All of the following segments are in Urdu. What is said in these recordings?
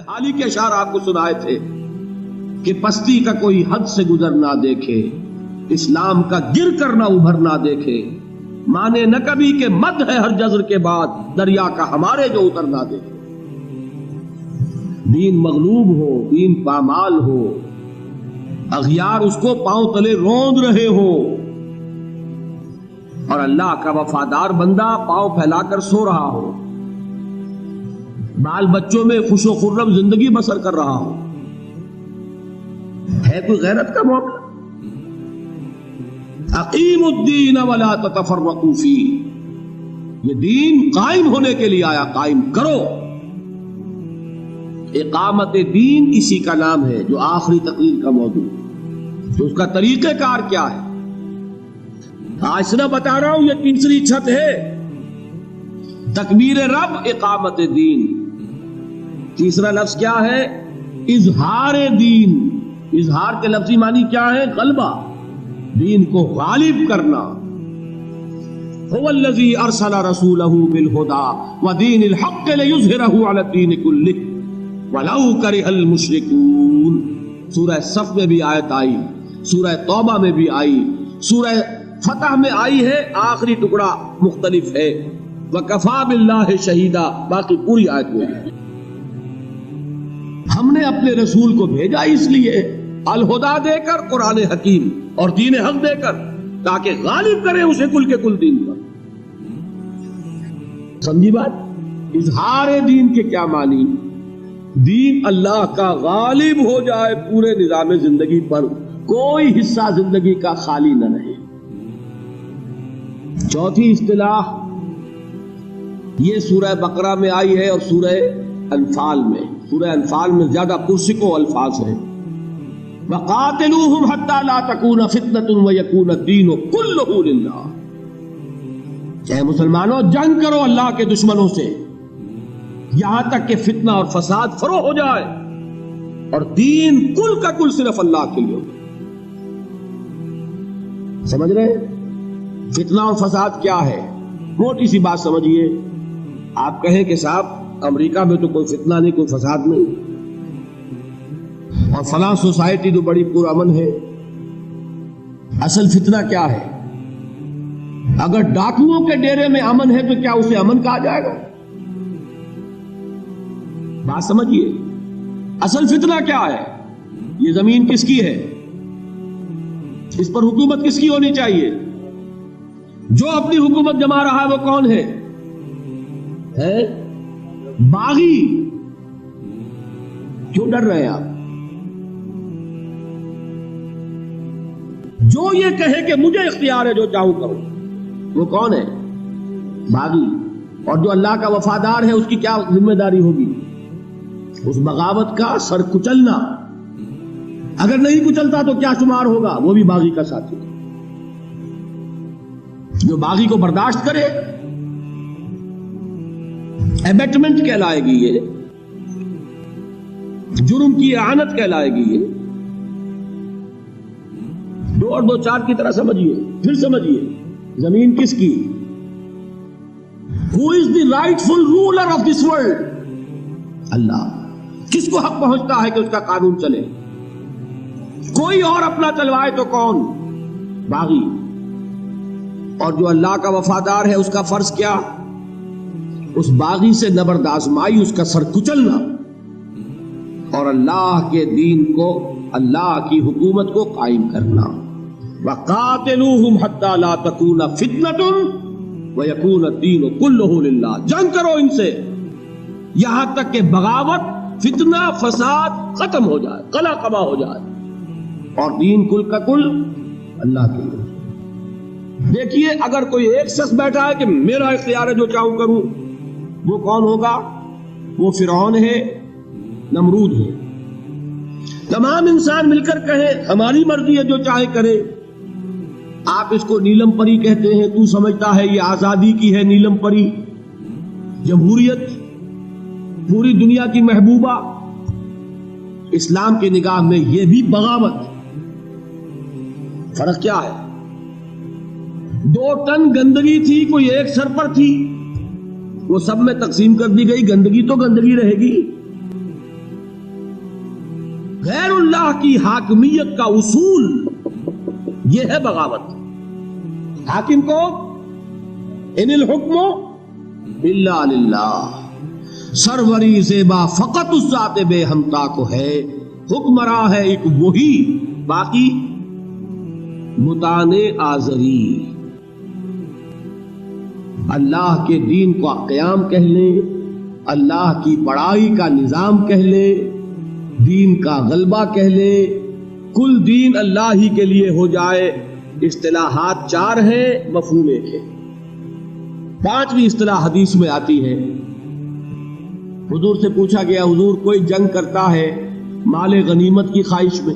حالی کے اشعار آپ کو سنائے تھے کہ پستی کا کوئی حد سے گزر نہ دیکھے، اسلام کا گر کر نہ ابھر نہ دیکھے، مانے نہ کبھی کہ مد ہے ہر جزر کے بعد دریا کا ہمارے جو اتر نہ دیکھے۔ دین مغلوب ہو، دین پامال ہو، اغیار اس کو پاؤں تلے روند رہے ہو، اور اللہ کا وفادار بندہ پاؤں پھیلا کر سو رہا ہو، بال بچوں میں خوش و خرم زندگی بسر کر رہا ہو، ہے کوئی غیرت کا معاملہ؟ اقیم الدین ولا تتفرقوا فیہ، یہ دین قائم ہونے کے لیے آیا، قائم کرو۔ اقامت دین اسی کا نام ہے جو آخری تقریر کا موضوع ہے۔ تو اس کا طریقہ کار کیا ہے؟ آج نہ بتا رہا ہوں، یہ تیسری چھت ہے، تکبیر رب، اقامت دین۔ تیسرا لفظ کیا ہے؟ اظہار دین۔ اظہار کے لفظی معنی کیا ہے؟ غلبہ، دین کو غالب کرنا۔ هو الذی ارسل رسولہ بالہدی ودین الحق لیظہرہ علی الدین کلہ ولو کرہ المشرکون۔ سورہ صف میں بھی آیت آئی، سورہ توبہ میں بھی آئی، سورہ فتح میں آئی ہے، آخری ٹکڑا مختلف ہے، وَكَفَى بِاللَّهِ شَهِيدًا، باقی پوری آیت میں ہے۔ ہم نے اپنے رسول کو بھیجا اس لیے الہدا دے کر، قرآن حکیم اور دین حق دے کر، تاکہ غالب کرے اسے کل کے کل دین پر۔ سمجھی بات؟ اظہار دین کے کیا معنی؟ دین اللہ کا غالب ہو جائے پورے نظام زندگی پر، کوئی حصہ زندگی کا خالی نہ رہے۔ چوتھی اصطلاح یہ سورہ بقرہ میں آئی ہے اور سورہ انفال میں۔ سورہ انفال میں زیادہ پرسکو الفاظ ہیں، وَقَاتِلُوهُمْ حَتَّى لَا تَكُونَ فِتْنَةٌ وَيَكُونَ الدِّينُ كُلُّهُ لِلَّهِ۔ اے مسلمانوں، جنگ کرو اللہ کے دشمنوں سے یہاں تک کہ فتنہ اور فساد فروغ ہو جائے اور دین کل کا کل صرف اللہ کے لیے ہو۔ سمجھ رہے؟ فتنہ اور فساد کیا ہے؟ موٹی سی بات سمجھیے۔ آپ کہیں کہ صاحب امریکہ میں تو کوئی فتنہ نہیں، کوئی فساد نہیں، اور فلاں سوسائٹی تو بڑی پرامن ہے۔ اصل فتنہ کیا ہے؟ اگر ڈاکوؤں کے ڈیرے میں امن ہے تو کیا اسے امن کہا جائے گا؟ بات سمجھیے، اصل فتنہ کیا ہے؟ یہ زمین کس کی ہے؟ اس پر حکومت کس کی ہونی چاہیے؟ جو اپنی حکومت جما رہا ہے وہ کون ہے؟ باغی۔ کیوں ڈر رہے ہیں آپ؟ جو یہ کہے کہ مجھے اختیار ہے جو چاہوں کروں، وہ کون ہے؟ باغی۔ اور جو اللہ کا وفادار ہے اس کی کیا ذمہ داری ہوگی؟ اس بغاوت کا سر کچلنا۔ اگر نہیں کچلتا تو کیا شمار ہوگا؟ وہ بھی باغی کا ساتھی۔ جو باغی کو برداشت کرے، ایبیٹمنٹ کہلائے گی، یہ جرم کی اعانت کہلائے گی۔ یہ دو اور دو چار کی طرح سمجھیے، پھر سمجھیے زمین کس کی؟ Who is the rightful ruler of this world؟ اللہ۔ کس کو حق پہنچتا ہے کہ اس کا قانون چلے؟ کوئی اور اپنا چلوائے تو کون؟ باغی۔ اور جو اللہ کا وفادار ہے اس کا فرض کیا؟ اس باغی سے نبرد آزمائی، اس کا سر کچلنا اور اللہ کے دین کو، اللہ کی حکومت کو قائم کرنا۔ وَقَاتِلُوهُمْ حَتَّى لَا تَكُونَ فِتْنَةٌ وَيَكُونَ الدِّينُ كُلُّهُ لِلَّهِ۔ جنگ کرو ان سے یہاں تک کہ بغاوت، فتنہ، فساد ختم ہو جائے، قلع قبا ہو جائے، اور دین کل کا کل اللہ کے لیے۔ دیکھیے، اگر کوئی ایک شخص بیٹھا ہے کہ میرا اختیار ہے جو چاہوں کروں، وہ کون ہوگا؟ وہ فرعون ہے، نمرود ہے۔ تمام انسان مل کر کہیں ہماری مرضی ہے جو چاہے کرے، آپ اس کو نیلم پری کہتے ہیں، تو سمجھتا ہے یہ آزادی کی ہے نیلم پری، جمہوریت، پوری دنیا کی محبوبہ۔ اسلام کی نگاہ میں یہ بھی بغاوت۔ فرق کیا ہے؟ 2 ٹن گندگی تھی، کوئی ایک سر پر تھی، وہ سب میں تقسیم کر دی گئی، گندگی تو گندگی رہے گی۔ غیر اللہ کی حاکمیت کا اصول یہ ہے بغاوت. حاکم کو ان الحکم الا للہ، سروری زیبا فقط اس ذات بے ہمتا کو ہے، حکمراں ہے ایک وہی، باقی متانے آزری. اللہ کے دین کو قیام کہہ لیں، اللہ کی بڑائی کا نظام کہہ لیں، دین کا غلبہ کہہ لیں، کل دین اللہ ہی کے لیے ہو جائے. اصطلاحات 4 ہیں، مفہوم 1 ہے. 5ویں اصطلاح حدیث میں آتی ہے. حضور سے پوچھا گیا، حضور کوئی جنگ کرتا ہے مال غنیمت کی خواہش میں،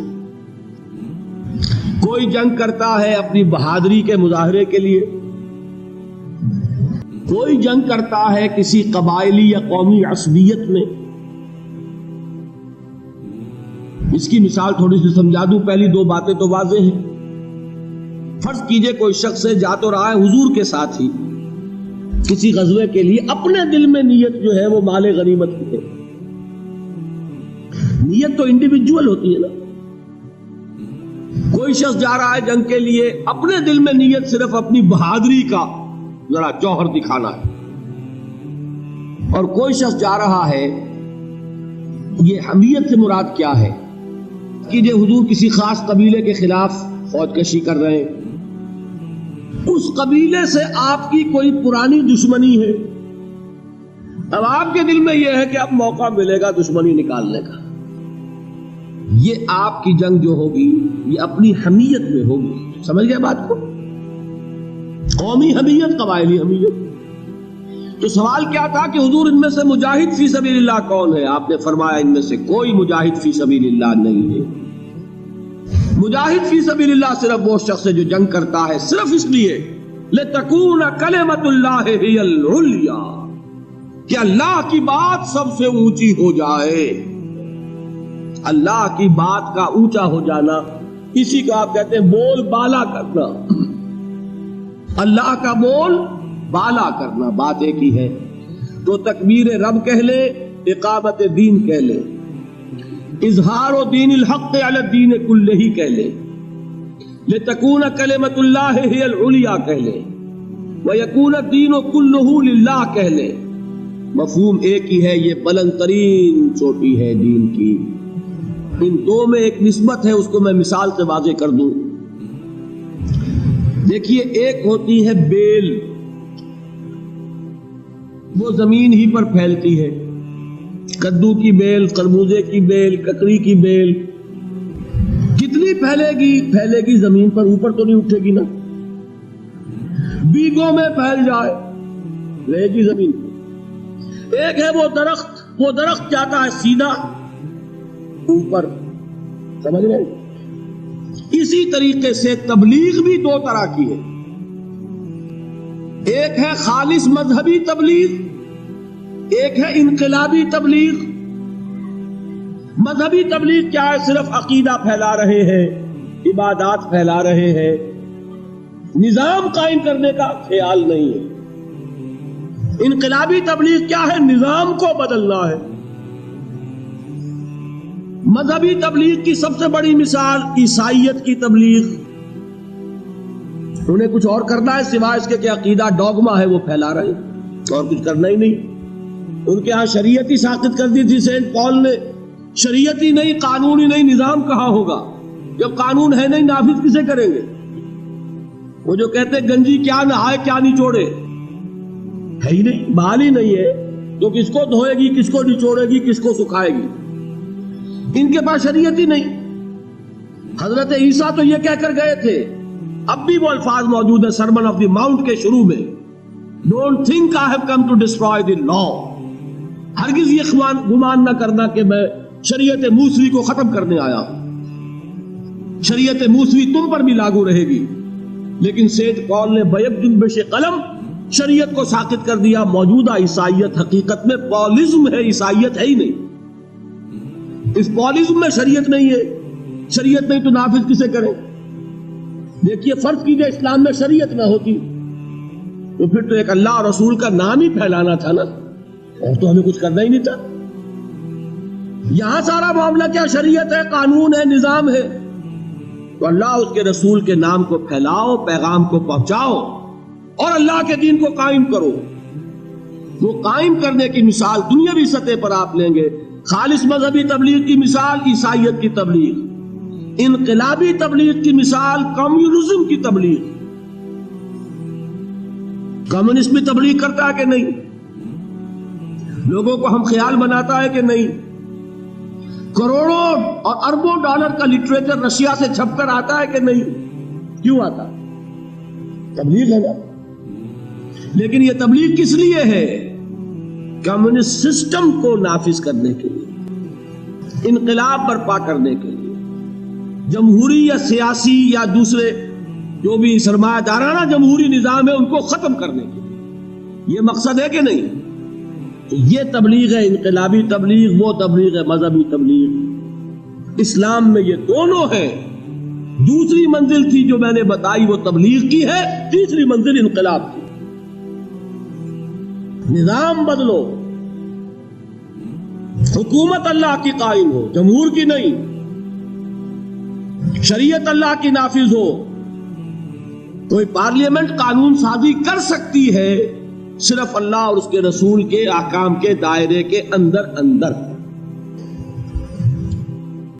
کوئی جنگ کرتا ہے اپنی بہادری کے مظاہرے کے لیے، کوئی جنگ کرتا ہے کسی قبائلی یا قومی عصبیت میں. اس کی مثال تھوڑی سی سمجھا دوں. پہلی 2 باتیں تو واضح ہیں. فرض کیجئے کوئی شخص ہے جا تو رہا ہے حضور کے ساتھ ہی کسی غزوے کے لیے، اپنے دل میں نیت جو ہے وہ مال غنیمت کی ہے. نیت تو انڈیویجول ہوتی ہے نا. کوئی شخص جا رہا ہے جنگ کے لیے، اپنے دل میں نیت صرف اپنی بہادری کا ذرا جوہر دکھانا ہے. اور کوئی شخص جا رہا ہے، یہ حمیت سے مراد کیا ہے کہ جو حضور کسی خاص قبیلے کے خلاف فوج کشی کر رہے ہیں، اس قبیلے سے آپ کی کوئی پرانی دشمنی ہے، اب آپ کے دل میں یہ ہے کہ اب موقع ملے گا دشمنی نکالنے کا. یہ آپ کی جنگ جو ہوگی یہ اپنی حمیت میں ہوگی. سمجھ گئے بات کو؟ قومی حمیت، قبائلی حمیت. تو سوال کیا تھا کہ حضور ان میں سے مجاہد فی سبیل اللہ کون ہے؟ آپ نے فرمایا ان میں سے کوئی مجاہد فی سبیل اللہ نہیں ہے. مجاہد فی سبیل اللہ صرف وہ شخص ہے جو جنگ کرتا ہے صرف اس لیے لتکون کلمۃ اللہ ہی العلیٰ، کہ اللہ کی بات سب سے اونچی ہو جائے. اللہ کی بات کا اونچا ہو جانا، اسی کو آپ کہتے ہیں بول بالا کرنا. اللہ کا بول بالا کرنا، بات ایک ہی ہے. تو تکبیر رب کہہ لے، اقامت دین کہہ لے، اظہار و دین الحق علی الدین کلہ ہی کہہ لے، لتکون کلمۃ اللہ ہی العلیٰ کہہ لے، ویکون الدین کلہ للہ کہہ لے. مفہوم ایک ہی ہے، یہ بلند ترین چوٹی ہے دین کی. ان 2 میں ایک نسبت ہے، اس کو میں مثال سے واضح کر دوں. دیکھیے، ایک ہوتی ہے بیل، وہ زمین ہی پر پھیلتی ہے. کدو کی بیل، خربوزے کی بیل، ککڑی کی بیل کتنی پھیلے گی زمین پر، اوپر تو نہیں اٹھے گی نا. بیگوں میں پھیل جائے رہے گی زمین پر. ایک ہے وہ درخت جاتا ہے سیدھا اوپر. سمجھ رہے؟ اسی طریقے سے تبلیغ بھی 2 طرح کی ہے. ایک ہے خالص مذہبی تبلیغ، ایک ہے انقلابی تبلیغ. مذہبی تبلیغ کیا ہے؟ صرف عقیدہ پھیلا رہے ہیں، عبادات پھیلا رہے ہیں، نظام قائم کرنے کا خیال نہیں ہے. انقلابی تبلیغ کیا ہے؟ نظام کو بدلنا ہے. مذہبی تبلیغ کی سب سے بڑی مثال عیسائیت کی تبلیغ. انہیں کچھ اور کرنا ہے سوائے اس کے کہ عقیدہ ڈوگما ہے وہ پھیلا رہے ہیں، اور کچھ کرنا ہی نہیں. ان کے ہاں شریعت ہی ساقط کر دی تھی سینٹ پال نے. شریعت ہی نہیں، قانون ہی نہیں، نظام کہاں ہوگا جب قانون ہے نہیں؟ نافذ کسے کریں گے؟ وہ جو کہتے گنجی کیا نہائے کیا نچوڑے، ہے ہی نہیں، بحال ہی نہیں ہے. تو کس کو دھوئے گی، کس کو نچوڑے گی، کس کو سکھائے گی؟ ان کے پاس شریعت ہی نہیں. حضرت عیسیٰ تو یہ کہہ کر گئے تھے، اب بھی وہ الفاظ موجود ہیں سرمن آف دی ماؤنٹ کے شروع میں، don't think I have come to destroy the law. ہرگز یہ گمان نہ کرنا کہ میں شریعت موسوی کو ختم کرنے آیا ہوں. شریعت موسوی تم پر بھی لاگو رہے گی. لیکن سینٹ پال نے بیک جنبش قلم شریعت کو ساقط کر دیا. موجودہ عیسائیت حقیقت میں پالزم ہے، عیسائیت ہے ہی نہیں. اس پالزم میں شریعت نہیں ہے. شریعت نہیں تو نافذ کسے کریں؟ دیکھیے، فرض کیجئے اسلام میں شریعت نہ ہوتی تو پھر تو ایک اللہ اور رسول کا نام ہی پھیلانا تھا نا، اور تو ہمیں کچھ کرنا ہی نہیں تھا. یہاں سارا معاملہ کیا شریعت ہے، قانون ہے، نظام ہے. تو اللہ اس کے رسول کے نام کو پھیلاؤ، پیغام کو پہنچاؤ اور اللہ کے دین کو قائم کرو. وہ قائم کرنے کی مثال دنیاوی سطح پر آپ لیں گے. خالص مذہبی تبلیغ کی مثال عیسائیت کی تبلیغ، انقلابی تبلیغ کی مثال کمیونزم کی تبلیغ. کمیونسٹ بھی تبلیغ کرتا ہے کہ نہیں؟ لوگوں کو ہم خیال بناتا ہے کہ نہیں؟ کروڑوں اور اربوں ڈالر کا لٹریچر رشیا سے چھپ کر آتا ہے کہ نہیں؟ کیوں آتا؟ تبلیغ ہے نا. لیکن یہ تبلیغ کس لیے ہے؟ کمیونسٹ سسٹم کو نافذ کرنے کے لیے، انقلاب برپا کرنے کے لیے، جمہوری یا سیاسی یا دوسرے جو بھی سرمایہ دارانہ جمہوری نظام ہے ان کو ختم کرنے کے لیے. یہ مقصد ہے کہ نہیں؟ یہ تبلیغ ہے انقلابی تبلیغ، وہ تبلیغ ہے مذہبی تبلیغ. اسلام میں یہ دونوں ہیں. دوسری منزل تھی جو میں نے بتائی وہ تبلیغ کی ہے، تیسری منزل انقلاب کی. نظام بدلو، حکومت اللہ کی قائم ہو، جمہور کی نہیں. شریعت اللہ کی نافذ ہو. کوئی پارلیمنٹ قانون سازی کر سکتی ہے صرف اللہ اور اس کے رسول کے احکام کے دائرے کے اندر.